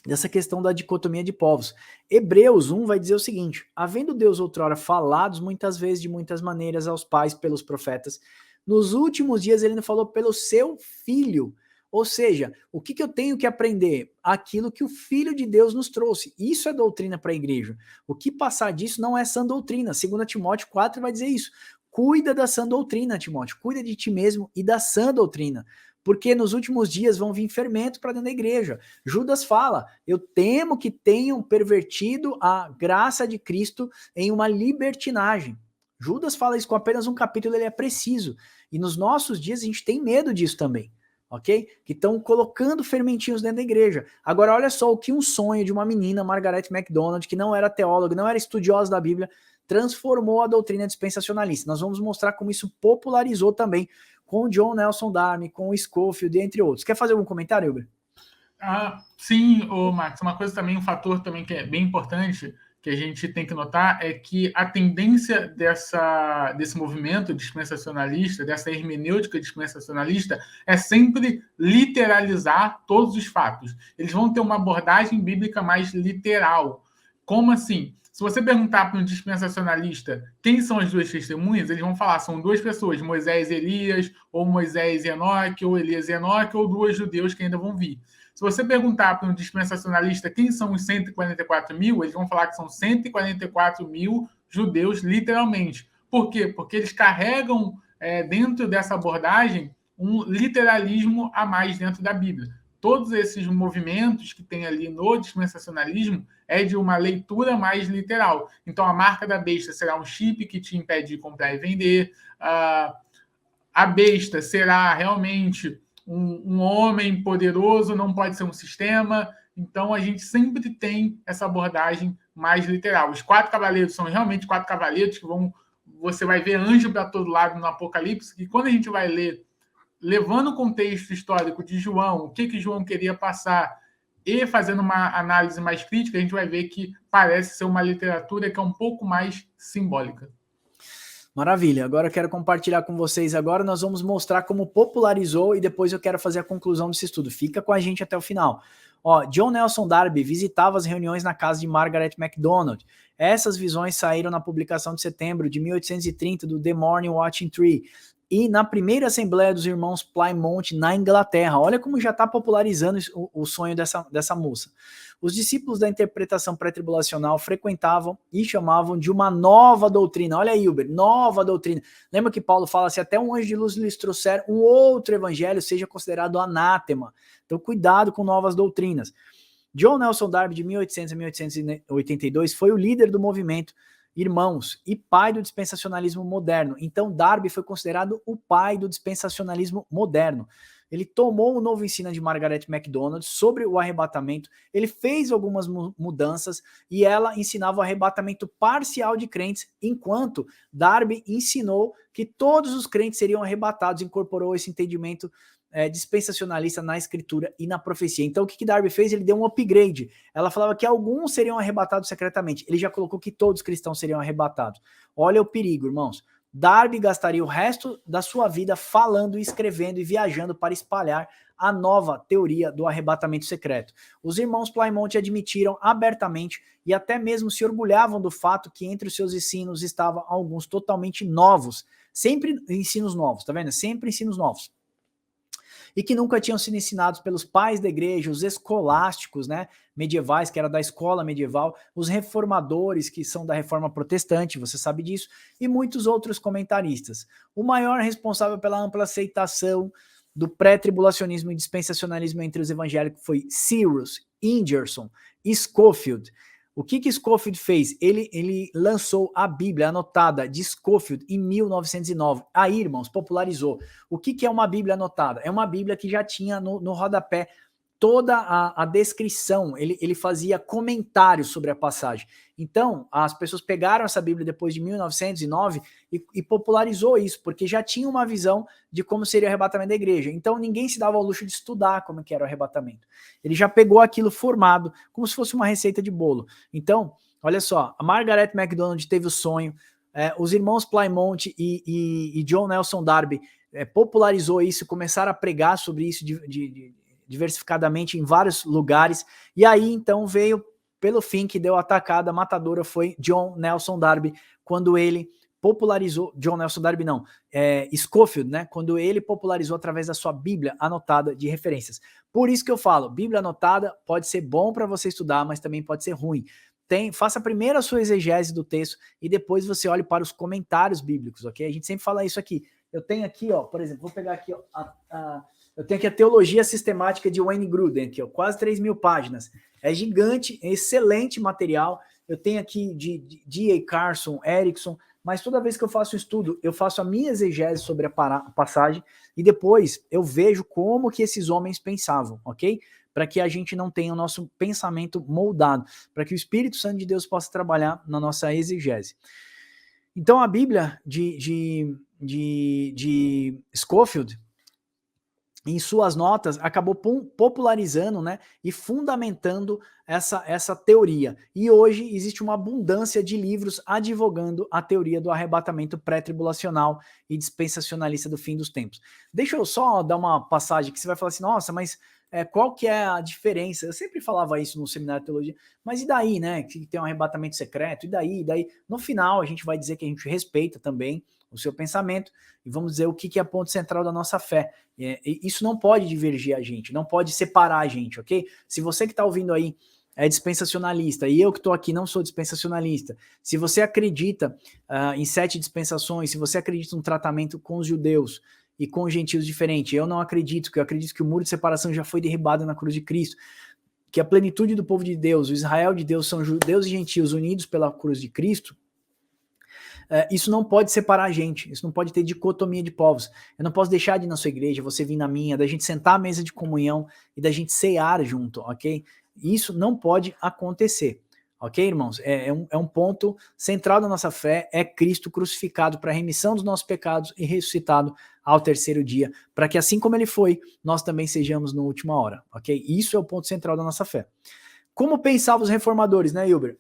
dessa questão da dicotomia de povos. Hebreus 1 vai dizer o seguinte, havendo Deus outrora falados muitas vezes de muitas maneiras aos pais pelos profetas, nos últimos dias ele falou pelo seu filho. Ou seja, o que eu tenho que aprender? Aquilo que o Filho de Deus nos trouxe. Isso é doutrina para a igreja. O que passar disso não é sã doutrina. 2 Timóteo 4 vai dizer isso. Cuida da sã doutrina, Timóteo. Cuida de ti mesmo e da sã doutrina. Porque nos últimos dias vão vir fermentos para dentro da igreja. Judas fala, eu temo que tenham pervertido a graça de Cristo em uma libertinagem. Judas fala isso com apenas um capítulo, ele é preciso. E nos nossos dias a gente tem medo disso também, ok? Que estão colocando fermentinhos dentro da igreja. Agora olha só o que um sonho de uma menina, Margaret MacDonald, que não era teóloga, não era estudiosa da Bíblia, transformou a doutrina dispensacionalista. Nós vamos mostrar como isso popularizou também com o John Nelson Darby, com o Scofield, entre outros. Quer fazer algum comentário, Wilber? Sim, Max, uma coisa também, um fator também que é bem importante, que a gente tem que notar é que a tendência desse movimento dispensacionalista, dessa hermenêutica dispensacionalista, é sempre literalizar todos os fatos. Eles vão ter uma abordagem bíblica mais literal. Como assim? Se você perguntar para um dispensacionalista quem são as 2 testemunhas, eles vão falar, são 2 pessoas, Moisés e Elias, ou Moisés e Enoque, ou Elias e Enoque, ou 2 judeus que ainda vão vir. Se você perguntar para um dispensacionalista quem são os 144 mil, eles vão falar que são 144 mil judeus, literalmente. Por quê? Porque eles carregam dentro dessa abordagem um literalismo a mais dentro da Bíblia. Todos esses movimentos que tem ali no dispensacionalismo é de uma leitura mais literal. Então, a marca da besta será um chip que te impede de comprar e vender. A besta será realmente um homem poderoso, não pode ser um sistema. Então, a gente sempre tem essa abordagem mais literal. Os 4 cavaleiros são realmente 4 cavaleiros que você vai ver anjo para todo lado no Apocalipse, que quando a gente vai ler, levando o contexto histórico de João, o que João queria passar, e fazendo uma análise mais crítica, a gente vai ver que parece ser uma literatura que é um pouco mais simbólica. Maravilha, agora eu quero compartilhar com vocês, agora nós vamos mostrar como popularizou e depois eu quero fazer a conclusão desse estudo. Fica com a gente até o final. John Nelson Darby visitava as reuniões na casa de Margaret MacDonald. Essas visões saíram na publicação de setembro de 1830 do The Morning Watching Tree. e na primeira Assembleia dos Irmãos Plymouth, na Inglaterra. Olha como já está popularizando o sonho dessa moça. Os discípulos da interpretação pré-tribulacional frequentavam e chamavam de uma nova doutrina. Olha aí, Uber, nova doutrina. Lembra que Paulo fala, se até um anjo de luz lhes trouxer um outro evangelho, seja considerado anátema. Então, cuidado com novas doutrinas. John Nelson Darby, de 1800 a 1882, foi o líder do movimento Irmãos e pai do dispensacionalismo moderno. Então, Darby foi considerado o pai do dispensacionalismo moderno. Ele tomou o novo ensino de Margaret MacDonald sobre o arrebatamento, ele fez algumas mudanças e ela ensinava o arrebatamento parcial de crentes, enquanto Darby ensinou que todos os crentes seriam arrebatados, incorporou esse entendimento dispensacionalista na escritura e na profecia. Então o que Darby fez? Ele deu um upgrade. Ela falava que alguns seriam arrebatados secretamente. Ele já colocou que todos os cristãos seriam arrebatados. Olha o perigo, irmãos. Darby gastaria o resto da sua vida falando, escrevendo e viajando para espalhar a nova teoria do arrebatamento secreto. Os irmãos Plymouth admitiram abertamente e até mesmo se orgulhavam do fato que entre os seus ensinos estavam alguns totalmente novos. Sempre ensinos novos, tá vendo? Sempre ensinos novos. E que nunca tinham sido ensinados pelos pais da igreja, os escolásticos, né, medievais, que era da escola medieval, os reformadores, que são da reforma protestante, você sabe disso, e muitos outros comentaristas. O maior responsável pela ampla aceitação do pré-tribulacionismo e dispensacionalismo entre os evangélicos foi Cyrus Ingerson Scofield. O que Scofield fez? Ele lançou a Bíblia anotada de Scofield em 1909. Aí, irmãos, popularizou. O que é uma Bíblia anotada? É uma Bíblia que já tinha no rodapé toda a descrição, ele fazia comentários sobre a passagem. Então, as pessoas pegaram essa Bíblia depois de 1909 e popularizou isso, porque já tinha uma visão de como seria o arrebatamento da igreja. Então, ninguém se dava ao luxo de estudar como que era o arrebatamento. Ele já pegou aquilo formado, como se fosse uma receita de bolo. Então, olha só, a Margaret MacDonald teve o sonho, os irmãos Plymouth e John Nelson Darby popularizou isso, começaram a pregar sobre isso diversificadamente em vários lugares, e aí então veio, pelo fim, que deu a atacada matadora foi John Nelson Darby, quando ele popularizou, John Nelson Darby não, Scofield, né, quando ele popularizou através da sua Bíblia anotada de referências. Por isso que eu falo, Bíblia anotada pode ser bom para você estudar, mas também pode ser ruim. Faça primeiro a sua exegese do texto e depois você olhe para os comentários bíblicos, ok? A gente sempre fala isso aqui. Eu tenho aqui, ó, por exemplo, vou pegar aqui, ó, eu tenho aqui a Teologia Sistemática de Wayne Grudem, aqui, ó, quase 3.000 páginas. É gigante, é excelente material. Eu tenho aqui de D.A. Carson, Erickson, mas toda vez que eu faço um estudo, eu faço a minha exegese sobre a passagem e depois eu vejo como que esses homens pensavam, ok? Para que a gente não tenha o nosso pensamento moldado, para que o Espírito Santo de Deus possa trabalhar na nossa exegese. Então a Bíblia de Scofield, em suas notas, acabou popularizando, né, e fundamentando essa teoria. E hoje existe uma abundância de livros advogando a teoria do arrebatamento pré-tribulacional e dispensacionalista do fim dos tempos. Deixa eu só dar uma passagem que você vai falar assim, nossa, mas qual que é a diferença? Eu sempre falava isso no seminário de teologia, mas e daí, né, que tem um arrebatamento secreto, e daí? No final a gente vai dizer que a gente respeita também o seu pensamento, e vamos dizer o que é a ponto central da nossa fé. Isso não pode divergir a gente, não pode separar a gente, ok? Se você que está ouvindo aí é dispensacionalista, e eu que estou aqui não sou dispensacionalista, se você acredita em 7 dispensações, se você acredita no tratamento com os judeus e com os gentios diferente, eu não acredito, porque eu acredito que o muro de separação já foi derribado na cruz de Cristo, que a plenitude do povo de Deus, o Israel de Deus, são judeus e gentios unidos pela cruz de Cristo. Isso não pode separar a gente, isso não pode ter dicotomia de povos. Eu não posso deixar de ir na sua igreja, você vir na minha, da gente sentar à mesa de comunhão e da gente cear junto, ok? Isso não pode acontecer, ok, irmãos? É um ponto central da nossa fé, é Cristo crucificado para a remissão dos nossos pecados e ressuscitado ao terceiro dia, para que assim como ele foi, nós também sejamos na última hora, ok? Isso é o ponto central da nossa fé. Como pensavam os reformadores, né, Hilber?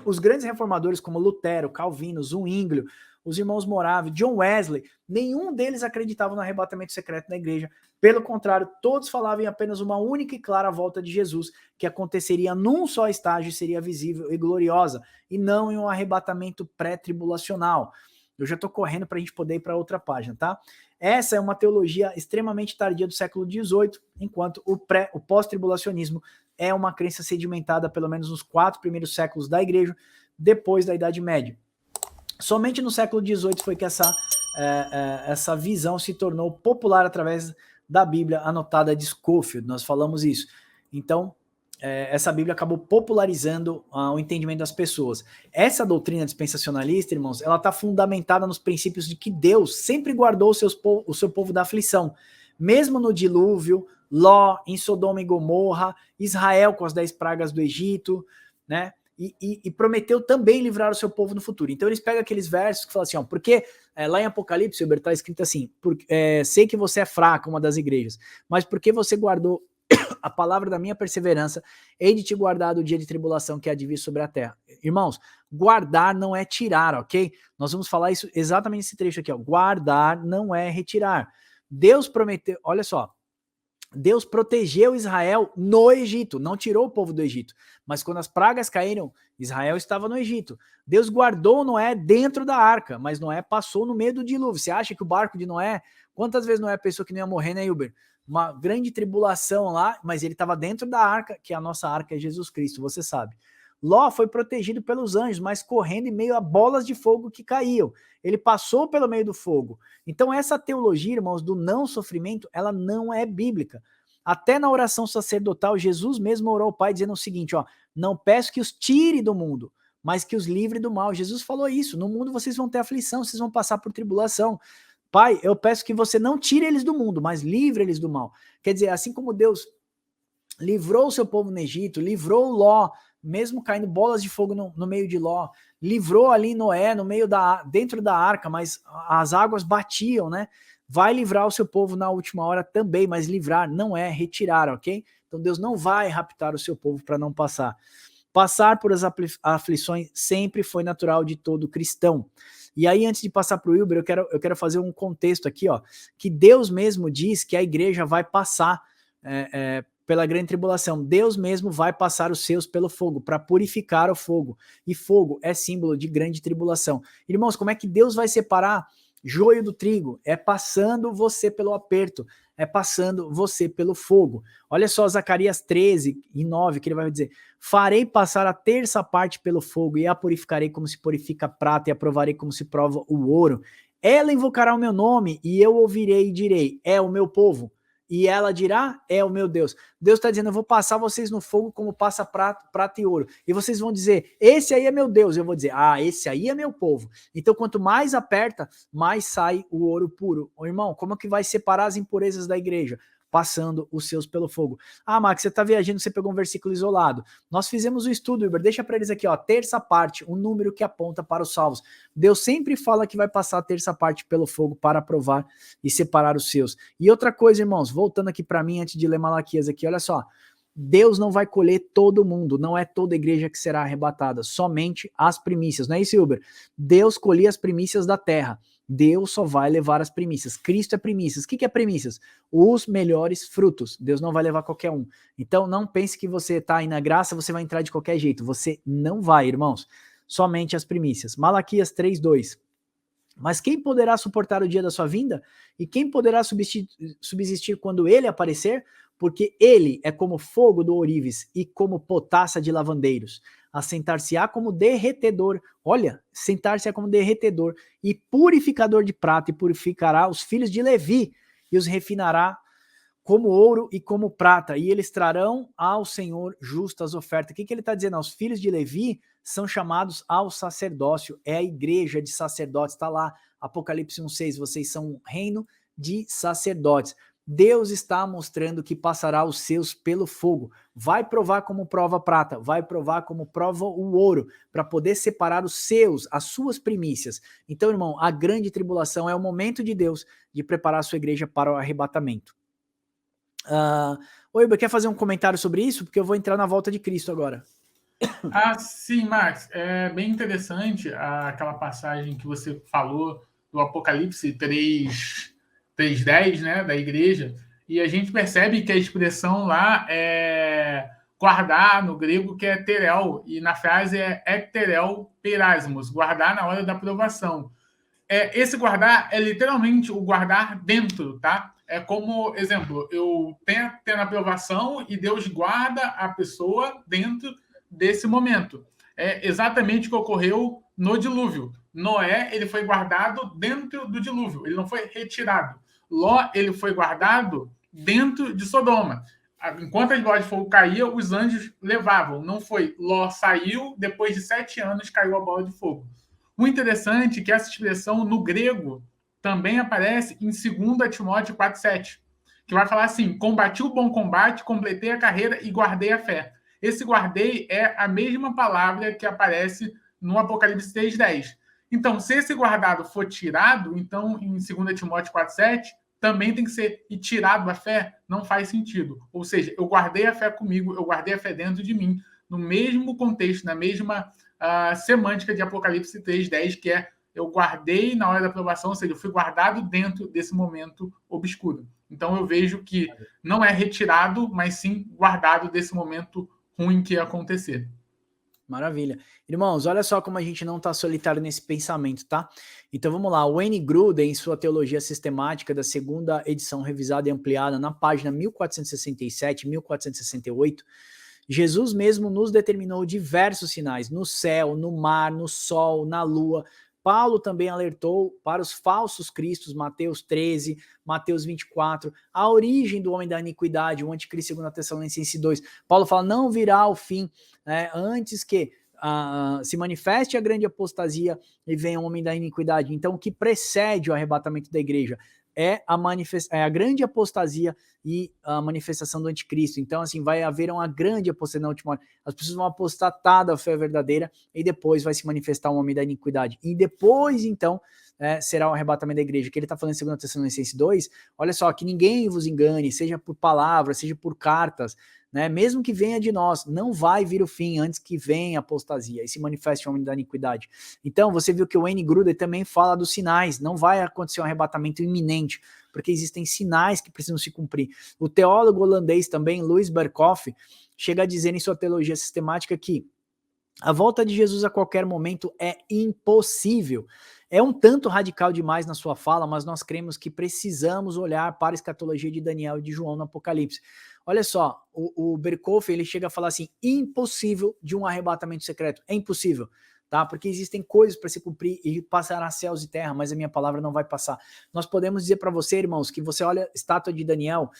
Os grandes reformadores como Lutero, Calvino, Zwinglio, os irmãos Moravi, John Wesley, nenhum deles acreditava no arrebatamento secreto da igreja. Pelo contrário, todos falavam em apenas uma única e clara volta de Jesus, que aconteceria num só estágio e seria visível e gloriosa, e não em um arrebatamento pré-tribulacional. Eu já estou correndo para a gente poder ir para outra página, tá? Essa é uma teologia extremamente tardia do século XVIII, enquanto o pós-tribulacionismo é uma crença sedimentada pelo menos nos 4 primeiros séculos da igreja, depois da Idade Média. Somente no século XVIII foi que essa visão se tornou popular através da Bíblia anotada de Scofield, nós falamos isso. Então, essa Bíblia acabou popularizando o entendimento das pessoas. Essa doutrina dispensacionalista, irmãos, ela está fundamentada nos princípios de que Deus sempre guardou o seu povo da aflição. Mesmo no dilúvio, Ló, em Sodoma e Gomorra, Israel com as 10 pragas do Egito, né? E prometeu também livrar o seu povo no futuro. Então eles pegam aqueles versos que falam assim, ó, porque lá em Apocalipse, está escrito assim, sei que você é fraca, uma das igrejas, mas porque você guardou a palavra da minha perseverança, hei de te guardar do dia de tribulação que há de vir sobre a terra. Irmãos, guardar não é tirar, ok? Nós vamos falar isso exatamente nesse trecho aqui, ó. Guardar não é retirar. Deus prometeu, olha só, Deus protegeu Israel no Egito, não tirou o povo do Egito. Mas quando as pragas caíram, Israel estava no Egito. Deus guardou Noé dentro da arca, mas Noé passou no meio do dilúvio. Você acha que o barco de Noé, quantas vezes Noé pensou que não ia morrer, né, Hilber? Uma grande tribulação lá, mas ele estava dentro da arca, que a nossa arca é Jesus Cristo, você sabe. Ló foi protegido pelos anjos, mas correndo em meio a bolas de fogo que caíam. Ele passou pelo meio do fogo. Então essa teologia, irmãos, do não sofrimento, ela não é bíblica. Até na oração sacerdotal, Jesus mesmo orou ao Pai dizendo o seguinte, ó, não peço que os tire do mundo, mas que os livre do mal. Jesus falou isso, no mundo vocês vão ter aflição, vocês vão passar por tribulação. Pai, eu peço que você não tire eles do mundo, mas livre eles do mal. Quer dizer, assim como Deus livrou o seu povo no Egito, livrou Ló, mesmo caindo bolas de fogo no meio de Ló, livrou ali Noé dentro da arca, mas as águas batiam, né? Vai livrar o seu povo na última hora também, mas livrar não é retirar, ok? Então Deus não vai raptar o seu povo para não passar. Passar por as aflições sempre foi natural de todo cristão. E aí, antes de passar para o Wilber, eu quero fazer um contexto aqui, ó, que Deus mesmo diz que a igreja vai passar pela grande tribulação. Deus mesmo vai passar os seus pelo fogo, para purificar o fogo. E fogo é símbolo de grande tribulação. Irmãos, como é que Deus vai separar joio do trigo? É passando você pelo aperto, é passando você pelo fogo. Olha só Zacarias 13:9, que ele vai dizer, farei passar a terça parte pelo fogo e a purificarei como se purifica a prata e a provarei como se prova o ouro. Ela invocará o meu nome e eu ouvirei e direi, é o meu povo. E ela dirá, é o meu Deus. Deus está dizendo, eu vou passar vocês no fogo como passa prata e ouro. E vocês vão dizer, esse aí é meu Deus. Eu vou dizer, esse aí é meu povo. Então, quanto mais aperta, mais sai o ouro puro. Ô, irmão, como é que vai separar as impurezas da igreja? Passando os seus pelo fogo. Max, você está viajando, você pegou um versículo isolado. Nós fizemos o estudo, Uber, deixa para eles aqui, ó, terça parte, um número que aponta para os salvos. Deus sempre fala que vai passar a terça parte pelo fogo para provar e separar os seus. E outra coisa, irmãos, voltando aqui para mim, antes de ler Malaquias aqui, olha só, Deus não vai colher todo mundo, não é toda igreja que será arrebatada, somente as primícias, não é isso, Uber? Deus colhia as primícias da terra. Deus só vai levar as primícias. Cristo é primícias. O que é primícias? Os melhores frutos. Deus não vai levar qualquer um. Então não pense que você está aí na graça, você vai entrar de qualquer jeito. Você não vai, irmãos. Somente as primícias. Malaquias 3:2. Mas quem poderá suportar o dia da sua vinda? E quem poderá subsistir quando ele aparecer? Porque ele é como fogo do ourives e como potassa de lavandeiros. Assentar-se-á como derretedor, olha, sentar-se-á como derretedor e purificador de prata, e purificará os filhos de Levi e os refinará como ouro e como prata, e eles trarão ao Senhor justas ofertas. O que ele está dizendo? Os filhos de Levi são chamados ao sacerdócio, é a igreja de sacerdotes, está lá, Apocalipse 1:6, vocês são um reino de sacerdotes. Deus está mostrando que passará os seus pelo fogo, vai provar como prova a prata, vai provar como prova o ouro, para poder separar os seus, as suas primícias. Então, irmão, a grande tribulação é o momento de Deus de preparar a sua igreja para o arrebatamento. Oi, quer fazer um comentário sobre isso? Porque eu vou entrar na volta de Cristo agora. Sim, Max, é bem interessante aquela passagem que você falou do Apocalipse 3:10, né, da igreja, e a gente percebe que a expressão lá é guardar, no grego, que é terel, e na frase é ekterel perasmos, guardar na hora da provação. Esse guardar é literalmente o guardar dentro, tá? É como, exemplo, eu tendo aprovação e Deus guarda a pessoa dentro desse momento. É exatamente o que ocorreu no dilúvio. Noé, ele foi guardado dentro do dilúvio, ele não foi retirado. Ló, ele foi guardado dentro de Sodoma. Enquanto as bolas de fogo caíam, os anjos levavam. Não foi Ló saiu, depois de 7 anos caiu a bola de fogo. O interessante é que essa expressão no grego também aparece em 2 Timóteo 4,7, que vai falar assim: combati o bom combate, completei a carreira e guardei a fé. Esse guardei é a mesma palavra que aparece no Apocalipse 3,10. Então, se esse guardado for tirado, então em 2 Timóteo 4,7, também tem que ser e tirado a fé, não faz sentido. Ou seja, eu guardei a fé comigo, eu guardei a fé dentro de mim, no mesmo contexto, na mesma semântica de Apocalipse 3,10, que é eu guardei na hora da aprovação, ou seja, eu fui guardado dentro desse momento obscuro. Então eu vejo que não é retirado, mas sim guardado desse momento ruim que ia acontecer. Maravilha. Irmãos, olha só como a gente não está solitário nesse pensamento, tá? Então vamos lá. Wayne Grudem, em sua Teologia Sistemática da segunda edição revisada e ampliada, na página 1467, 1468, Jesus mesmo nos determinou diversos sinais no céu, no mar, no sol, na lua. Paulo também alertou para os falsos cristos, Mateus 13, Mateus 24, a origem do homem da iniquidade, o anticristo, 2 Tessalonicenses 2. Paulo fala, não virá o fim, antes que se manifeste a grande apostasia e venha o homem da iniquidade. Então, o que precede o arrebatamento da igreja é a grande apostasia e a manifestação do anticristo. Então, assim, vai haver uma grande apostasia na última hora. As pessoas vão apostatar da fé verdadeira e depois vai se manifestar um homem da iniquidade. E depois, então, será o arrebatamento da igreja. Que ele está falando em 2 Tessalonicenses 2, olha só, que ninguém vos engane, seja por palavras, seja por cartas, né? Mesmo que venha de nós, não vai vir o fim antes que venha a apostasia e se manifeste o homem da iniquidade. Então, você viu que o Wayne Grudem também fala dos sinais, não vai acontecer um arrebatamento iminente, porque existem sinais que precisam se cumprir. O teólogo holandês também, Louis Berkhoff, chega a dizer em sua teologia sistemática que a volta de Jesus a qualquer momento é impossível. É um tanto radical demais na sua fala, mas nós cremos que precisamos olhar para a escatologia de Daniel e de João no Apocalipse. Olha só, o Berkhoff, ele chega a falar assim, impossível de um arrebatamento secreto. É impossível, tá? Porque existem coisas para se cumprir e passará céus e terra, mas a minha palavra não vai passar. Nós podemos dizer para você, irmãos, que você olha a estátua de Daniel,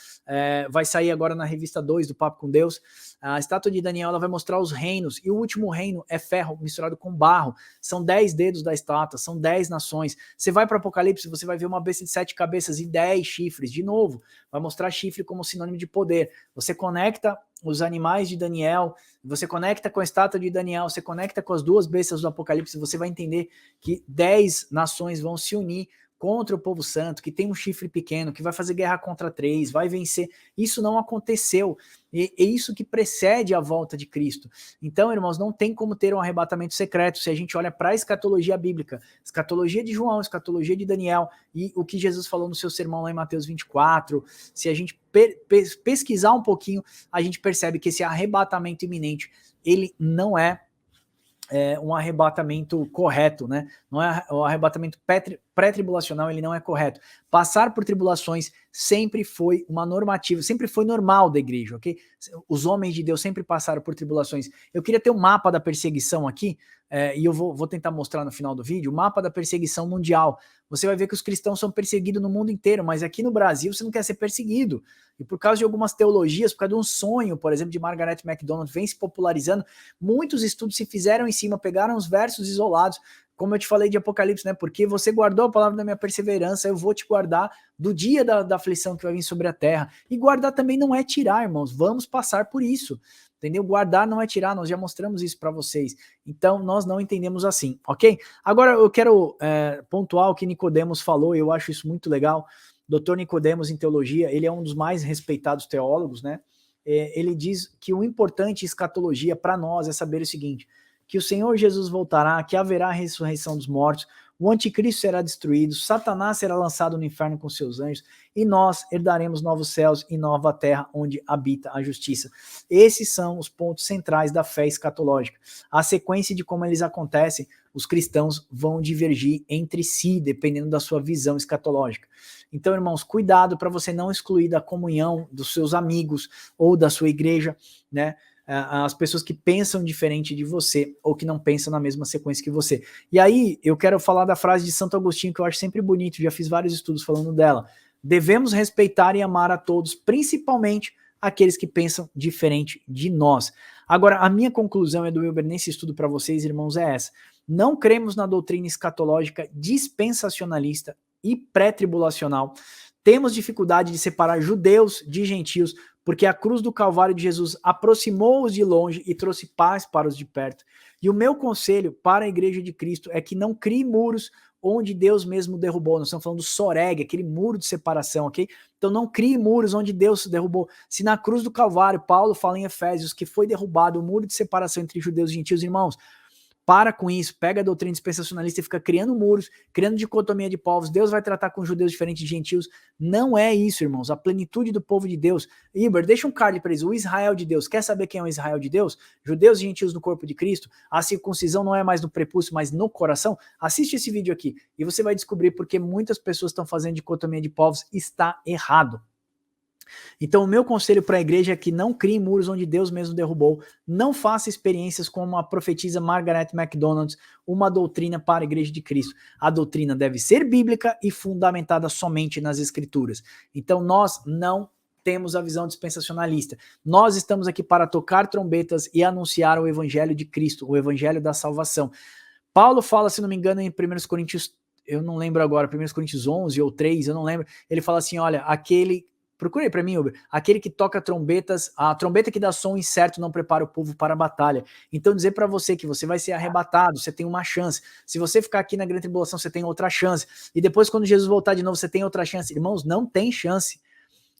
vai sair agora na revista 2 do Papo com Deus, a estátua de Daniel ela vai mostrar os reinos, e o último reino é ferro misturado com barro, são 10 dedos da estátua, são 10 nações. Você vai para o Apocalipse, você vai ver uma besta de 7 cabeças e 10 chifres, de novo, vai mostrar chifre como sinônimo de poder. Você conecta os animais de Daniel, você conecta com a estátua de Daniel, você conecta com as duas bestas do Apocalipse, você vai entender que 10 nações vão se unir contra o povo santo, que tem um chifre pequeno, que vai fazer guerra contra 3, vai vencer. Isso não aconteceu. E é isso que precede a volta de Cristo. Então, irmãos, não tem como ter um arrebatamento secreto se a gente olha para a escatologia bíblica, escatologia de João, escatologia de Daniel, e o que Jesus falou no seu sermão lá em Mateus 24, se a gente pesquisar um pouquinho, a gente percebe que esse arrebatamento iminente, ele não é um arrebatamento correto, né? Não é o arrebatamento pré-tribulacional, ele não é correto. Passar por tribulações sempre foi uma normativa, sempre foi normal da igreja, ok? Os homens de Deus sempre passaram por tribulações. Eu queria ter um mapa da perseguição aqui, e eu vou tentar mostrar no final do vídeo, o mapa da perseguição mundial. Você vai ver que os cristãos são perseguidos no mundo inteiro, mas aqui no Brasil você não quer ser perseguido. E por causa de algumas teologias, por causa de um sonho, por exemplo, de Margaret MacDonald, vem se popularizando, muitos estudos se fizeram em cima, pegaram os versos isolados, como eu te falei de Apocalipse, né? Porque você guardou a palavra da minha perseverança, eu vou te guardar do dia da aflição que vai vir sobre a terra. E guardar também não é tirar, irmãos, vamos passar por isso. Entendeu? Guardar não é tirar, nós já mostramos isso para vocês. Então, nós não entendemos assim, ok? Agora, eu quero pontuar o que Nicodemos falou, eu acho isso muito legal. Dr. Nicodemos, em teologia, ele é um dos mais respeitados teólogos, né? Ele diz que o importante em escatologia para nós é saber o seguinte, que o Senhor Jesus voltará, que haverá a ressurreição dos mortos, o anticristo será destruído, Satanás será lançado no inferno com seus anjos, e nós herdaremos novos céus e nova terra onde habita a justiça. Esses são os pontos centrais da fé escatológica. A sequência de como eles acontecem, os cristãos vão divergir entre si, dependendo da sua visão escatológica. Então, irmãos, cuidado para você não excluir da comunhão dos seus amigos ou da sua igreja, né, as pessoas que pensam diferente de você ou que não pensam na mesma sequência que você. E aí, eu quero falar da frase de Santo Agostinho, que eu acho sempre bonito, já fiz vários estudos falando dela. Devemos respeitar e amar a todos, principalmente aqueles que pensam diferente de nós. Agora, a minha conclusão, é do Wilber, nesse estudo para vocês, irmãos, é essa. Não cremos na doutrina escatológica dispensacionalista e pré-tribulacional. Temos dificuldade de separar judeus de gentios, porque a cruz do Calvário de Jesus aproximou os de longe e trouxe paz para os de perto. E o meu conselho para a Igreja de Cristo é que não crie muros onde Deus mesmo derrubou. Nós estamos falando do soreg, aquele muro de separação, ok? Então não crie muros onde Deus derrubou. Se na cruz do Calvário, Paulo fala em Efésios que foi derrubado o muro de separação entre judeus e gentios, irmãos, para com isso, pega a doutrina dispensacionalista e fica criando muros, criando dicotomia de povos. Deus vai tratar com judeus diferentes de gentios. Não é isso, irmãos. A plenitude do povo de Deus. Iber, deixa um card para eles. O Israel de Deus. Quer saber quem é o Israel de Deus? Judeus e gentios no corpo de Cristo. A circuncisão não é mais no prepúcio, mas no coração. Assiste esse vídeo aqui e você vai descobrir porque muitas pessoas estão fazendo dicotomia de povos. Está errado. Então o meu conselho para a igreja é que não crie muros onde Deus mesmo derrubou, não faça experiências como a profetisa Margaret MacDonald, uma doutrina para a igreja de Cristo. A doutrina deve ser bíblica e fundamentada somente nas escrituras. Então nós não temos a visão dispensacionalista. Nós estamos aqui para tocar trombetas e anunciar o evangelho de Cristo, o evangelho da salvação. Paulo fala, se não me engano, em 1 Coríntios, eu não lembro agora, 1 Coríntios 11 ou 3, eu não lembro, ele fala assim, olha, procurei para mim, Uber. Aquele que toca trombetas, a trombeta que dá som incerto não prepara o povo para a batalha. Então dizer para você que você vai ser arrebatado, você tem uma chance. Se você ficar aqui na grande tribulação, você tem outra chance. E depois quando Jesus voltar de novo, você tem outra chance. Irmãos, não tem chance.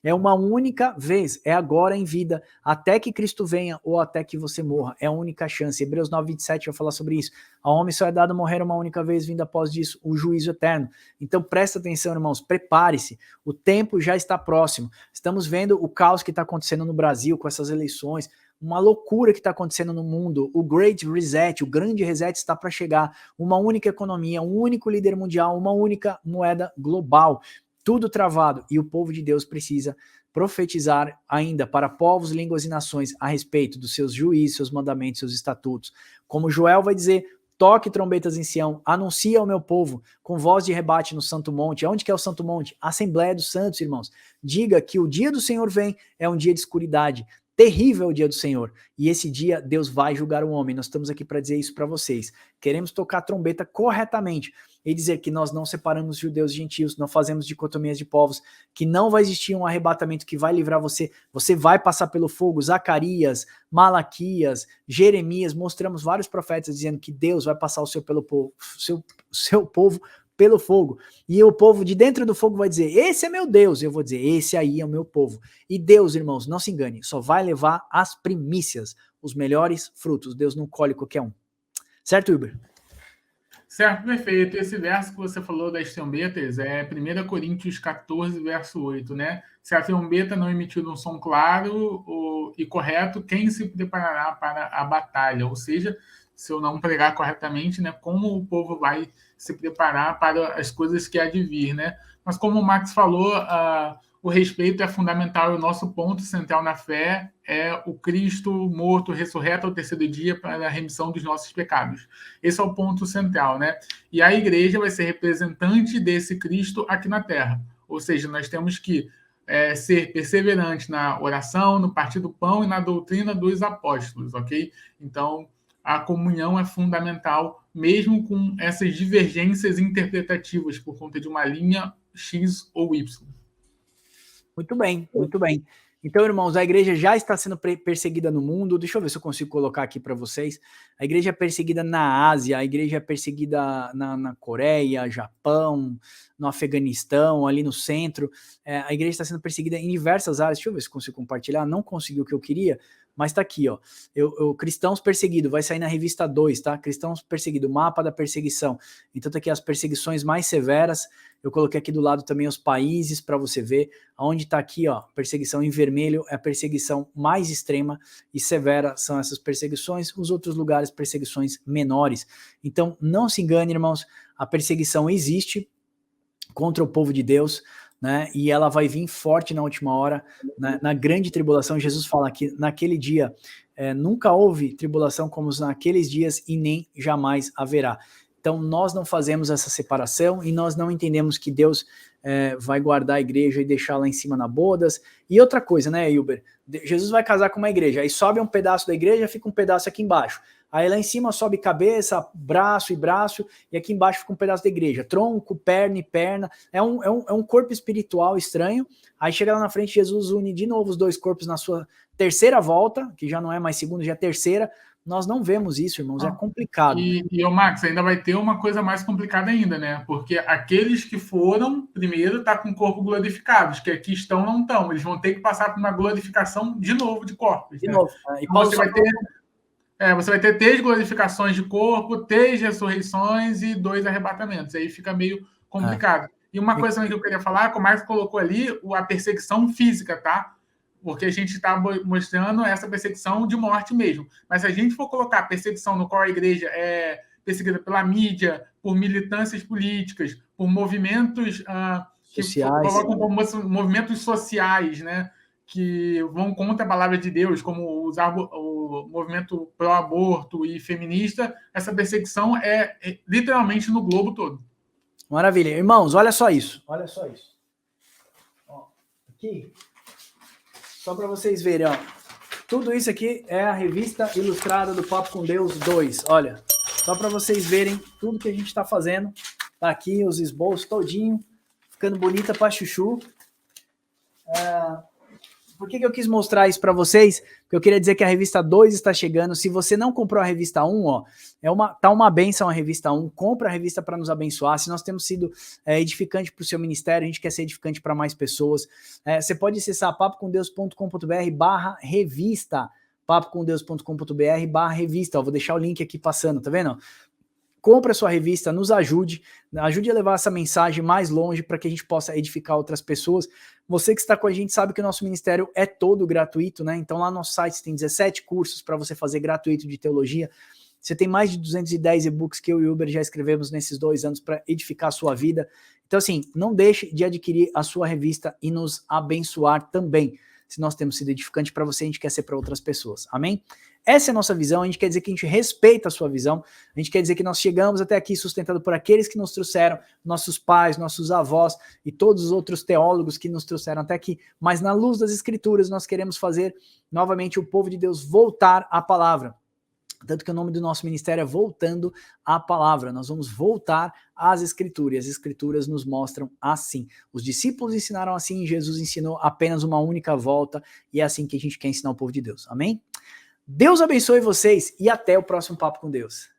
É uma única vez, é agora em vida, até que Cristo venha ou até que você morra. É a única chance. Hebreus 9:27 vai falar sobre isso. Ao homem só é dado morrer uma única vez, vindo após disso o juízo eterno. Então presta atenção, irmãos, prepare-se. O tempo já está próximo. Estamos vendo o caos que está acontecendo no Brasil com essas eleições, uma loucura que está acontecendo no mundo. O Great Reset, o grande reset está para chegar. Uma única economia, um único líder mundial, uma única moeda global. Tudo travado, e o povo de Deus precisa profetizar ainda para povos, línguas e nações a respeito dos seus juízos, seus mandamentos, seus estatutos. Como Joel vai dizer, toque trombetas em Sião, anuncie ao meu povo com voz de rebate no Santo Monte. Onde que é o Santo Monte? A Assembleia dos Santos, irmãos. Diga que o dia do Senhor vem, é um dia de escuridade. Terrível é o dia do Senhor. E esse dia Deus vai julgar o homem. Nós estamos aqui para dizer isso para vocês. Queremos tocar a trombeta corretamente e dizer que nós não separamos judeus e gentios, não fazemos dicotomias de povos, que não vai existir um arrebatamento que vai livrar você. Você vai passar pelo fogo. Zacarias, Malaquias, Jeremias, mostramos vários profetas dizendo que Deus vai passar o seu povo pelo fogo. E o povo de dentro do fogo vai dizer, esse é meu Deus. Eu vou dizer, esse aí é o meu povo. E Deus, irmãos, não se engane, só vai levar as primícias, os melhores frutos. Deus não colhe qualquer um. Certo, Wilber? Certo, perfeito. Esse verso que você falou das trombetas é 1 Coríntios 14, verso 8, né? Se a trombeta não emitir um som claro e correto, quem se preparará para a batalha? Ou seja, se eu não pregar corretamente, né, como o povo vai se preparar para as coisas que há de vir, né? Mas como o Max falou, o respeito é fundamental e o nosso ponto central na fé é o Cristo morto, ressurreto ao terceiro dia para a remissão dos nossos pecados. Esse é o ponto central, né? E a igreja vai ser representante desse Cristo aqui na Terra. Ou seja, nós temos que ser perseverantes na oração, no partir do pão e na doutrina dos apóstolos, ok? Então, a comunhão é fundamental, mesmo com essas divergências interpretativas por conta de uma linha X ou Y. Muito bem, muito bem. Então, irmãos, a igreja já está sendo perseguida no mundo. Deixa eu ver se eu consigo colocar aqui para vocês. A igreja é perseguida na Ásia, a igreja é perseguida na Coreia, Japão, no Afeganistão, ali no centro. A igreja está sendo perseguida em diversas áreas. Deixa eu ver se eu consigo compartilhar. Não consegui o que eu queria, mas tá aqui, ó. Cristãos perseguidos, vai sair na revista 2, tá? Cristãos perseguidos, mapa da perseguição. Então tá aqui as perseguições mais severas. Eu coloquei aqui do lado também os países para você ver. Onde tá aqui, ó, perseguição em vermelho é a perseguição mais extrema e severa são essas perseguições. Os outros lugares, perseguições menores. Então não se engane, irmãos, a perseguição existe contra o povo de Deus, né? E ela vai vir forte na última hora, né? Na grande tribulação. Jesus fala que naquele dia nunca houve tribulação como naqueles dias e nem jamais haverá. Então nós não fazemos essa separação e nós não entendemos que Deus vai guardar a igreja e deixá-la em cima na bodas. E outra coisa, né, Hilber? Jesus vai casar com uma igreja, aí sobe um pedaço da igreja, fica um pedaço aqui embaixo. Aí lá em cima sobe cabeça, braço e braço, e aqui embaixo fica um pedaço da igreja. Tronco, perna e perna. É um corpo espiritual estranho. Aí chega lá na frente, Jesus une de novo os dois corpos na sua terceira volta, que já não é mais segunda, já é terceira. Nós não vemos isso, irmãos, é complicado. E Max, ainda vai ter uma coisa mais complicada ainda, né? Porque aqueles que foram, primeiro, tá com o corpo glorificado, os que aqui estão, não estão. Eles vão ter que passar por uma glorificação de novo de corpos. De né? novo. E Paulo você vai ter 3 glorificações de corpo, 3 ressurreições e 2 arrebatamentos. Aí fica meio complicado. E uma coisa também que eu queria falar, como o Marcos colocou ali, a perseguição física, tá? Porque a gente está mostrando essa perseguição de morte mesmo. Mas se a gente for colocar a perseguição no qual a igreja é perseguida pela mídia, por militâncias políticas, por movimentos que colocam como movimentos sociais, né? Que vão contra a palavra de Deus, como usar o movimento pró-aborto e feminista, essa perseguição é literalmente no globo todo. Maravilha. Irmãos, olha só isso. Olha só isso. Ó, aqui, só para vocês verem, ó. Tudo isso aqui é a revista ilustrada do Papo com Deus 2. Olha, só para vocês verem tudo que a gente está fazendo. Tá aqui os esboços todinho, ficando bonita para chuchu. Por que eu quis mostrar isso para vocês? Porque eu queria dizer que a revista 2 está chegando. Se você não comprou a revista 1, ó, tá uma bênção a revista 1. Compra a revista para nos abençoar. Se nós temos sido edificante para o seu ministério, a gente quer ser edificante para mais pessoas. Você pode acessar papocomdeus.com.br/revista. papocomdeus.com.br/revista. Vou deixar o link aqui passando, tá vendo? Compre a sua revista, nos ajude a levar essa mensagem mais longe para que a gente possa edificar outras pessoas. Você que está com a gente sabe que o nosso ministério é todo gratuito, né? Então lá no nosso site tem 17 cursos para você fazer gratuito de teologia. Você tem mais de 210 e-books que eu e o Uber já escrevemos nesses 2 anos para edificar a sua vida. Então assim, não deixe de adquirir a sua revista e nos abençoar também. Se nós temos sido edificante para você, a gente quer ser para outras pessoas. Amém? Essa é a nossa visão, a gente quer dizer que a gente respeita a sua visão, a gente quer dizer que nós chegamos até aqui sustentado por aqueles que nos trouxeram, nossos pais, nossos avós e todos os outros teólogos que nos trouxeram até aqui, mas na luz das escrituras nós queremos fazer novamente o povo de Deus voltar à palavra. Tanto que o nome do nosso ministério é Voltando à Palavra. Nós vamos voltar às Escrituras. As Escrituras nos mostram assim. Os discípulos ensinaram assim, Jesus ensinou apenas uma única volta, e é assim que a gente quer ensinar o povo de Deus. Amém? Deus abençoe vocês e até o próximo Papo com Deus.